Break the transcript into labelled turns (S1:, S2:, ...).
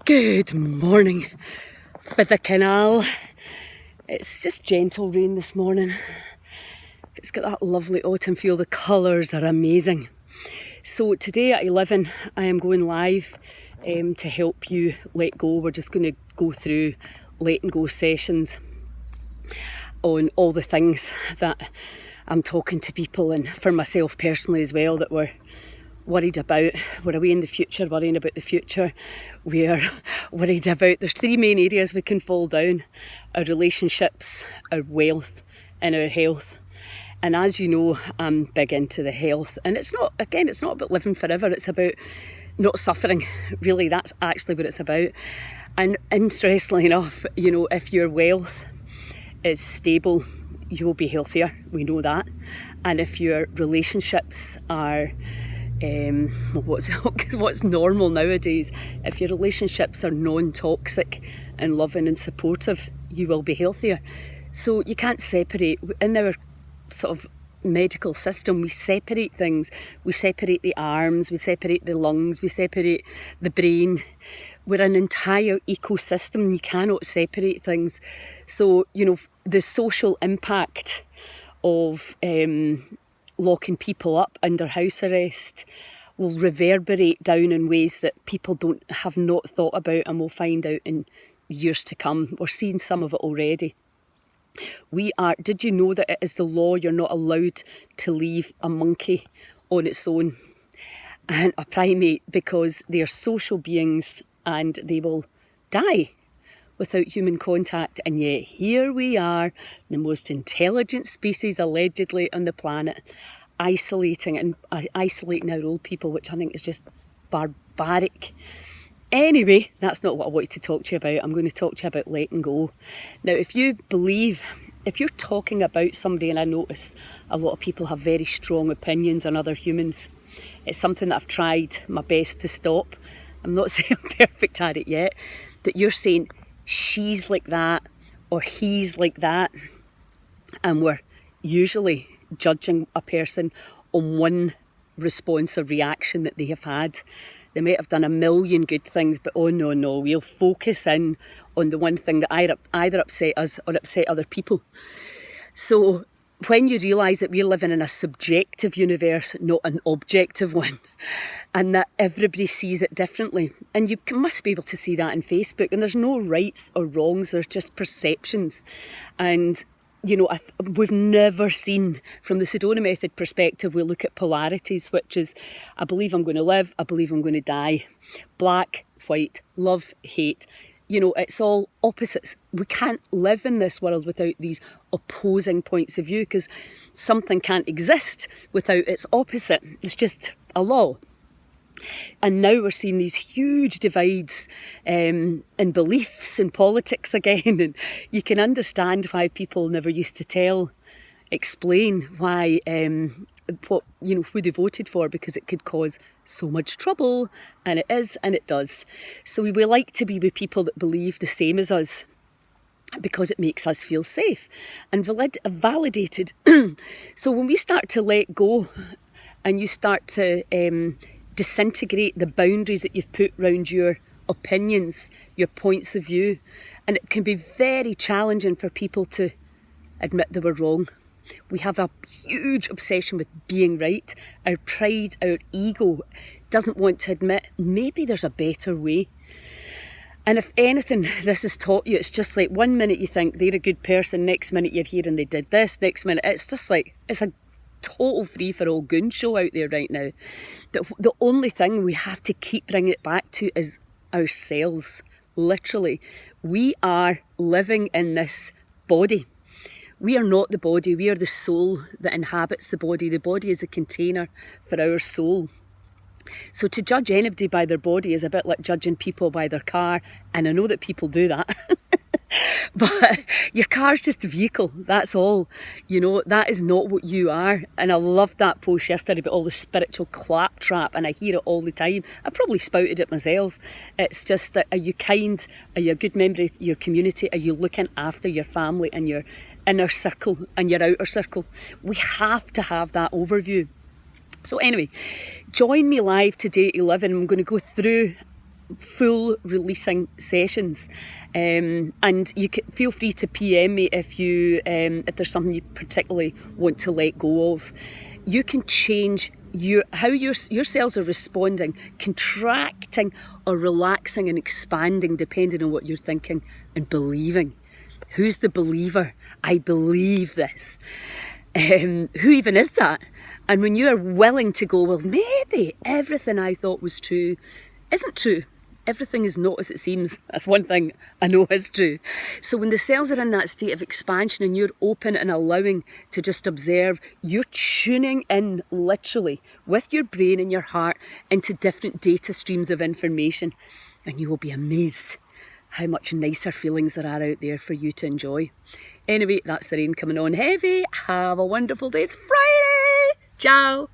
S1: Good morning for the canal. It's just gentle rain this morning. It's got that lovely autumn feel. The colours are amazing. So today at 11 I am going live to help you let go. We're just going to go through letting go sessions on all the things that I'm talking to people, and for myself personally as well, that we're worried about. We're away in the future, worrying about the future. We're worried about, there's three main areas we can fall down: our relationships, our wealth and our health. And as you know, I'm big into the health, and it's not about living forever, it's about not suffering. Really, that's actually what it's about. And interestingly enough, you know, if your wealth is stable, you will be healthier, we know that. And if your relationships are what's normal nowadays, if your relationships are non-toxic and loving and supportive, you will be healthier. So you can't separate. In our sort of medical system, we separate things. We separate the arms, we separate the lungs, we separate the brain. We're an entire ecosystem. You cannot separate things. So, you know, the social impact of locking people up under house arrest will reverberate down in ways that people have not thought about, and we'll find out in years to come. We're seeing some of it already. Did you know that it is the law you're not allowed to leave a monkey on its own and a primate, because they are social beings and they will die without human contact? And yet here we are, the most intelligent species allegedly on the planet, isolating our old people, which I think is just barbaric. Anyway, that's not what I wanted to talk to you about. I'm going to talk to you about letting go. Now, if you're talking about somebody, and I notice a lot of people have very strong opinions on other humans, it's something that I've tried my best to stop. I'm not saying I'm perfect at it yet, that you're saying she's like that or he's like that, and we're usually judging a person on one response or reaction that they have had. They might have done a million good things, but oh no, we'll focus in on the one thing that either upset us or upset other people. So when you realise that we're living in a subjective universe, not an objective one, and that everybody sees it differently, and you must be able to see that in Facebook, and there's no rights or wrongs, there's just perceptions. And you know, we've never seen, from the Sedona method perspective, we look at polarities, which is, I believe I'm going to live, I believe I'm going to die. Black, white, love, hate. You know, it's all opposites. We can't live in this world without these opposing points of view, because something can't exist without its opposite. It's just a law. And now we're seeing these huge divides in beliefs in politics again, and you can understand why people never used to explain why who they voted for, because it could cause so much trouble, and it is, and it does. So we like to be with people that believe the same as us, because it makes us feel safe and validated. So when we start to let go, and you start to disintegrate the boundaries that you've put around your opinions, your points of view, and it can be very challenging for people to admit they were wrong. We have a huge obsession with being right. Our pride, our ego doesn't want to admit maybe there's a better way. And if anything this has taught you, it's just like 1 minute you think they're a good person, next minute you're hearing they did this, next minute it's just like, it's a total free-for-all goon show out there right now. But the only thing we have to keep bringing it back to is ourselves. Literally, we are living in this body. We are not the body, we are the soul that inhabits the body. The body is a container for our soul. So to judge anybody by their body is a bit like judging people by their car, and I know that people do that. But your car's just a vehicle, that's all. You know, that is not what you are. And I loved that post yesterday about all the spiritual claptrap, and I hear it all the time. I probably spouted it myself. It's just that, are you kind? Are you a good member of your community? Are you looking after your family and your inner circle and your outer circle? We have to have that overview. So anyway, join me live today at 11. I'm going to go through full releasing sessions, and you can feel free to PM me if if there's something you particularly want to let go of. You can change how your cells are responding, contracting or relaxing and expanding depending on what you're thinking and believing. Who's the believer? I believe this. Who even is that? And when you are willing to go, well, maybe everything I thought was true isn't true. Everything is not as it seems. That's one thing I know is true. So when the cells are in that state of expansion and you're open and allowing to just observe, you're tuning in literally with your brain and your heart into different data streams of information. And you will be amazed how much nicer feelings there are out there for you to enjoy. Anyway, that's the rain coming on heavy. Have a wonderful day. It's Friday. Ciao.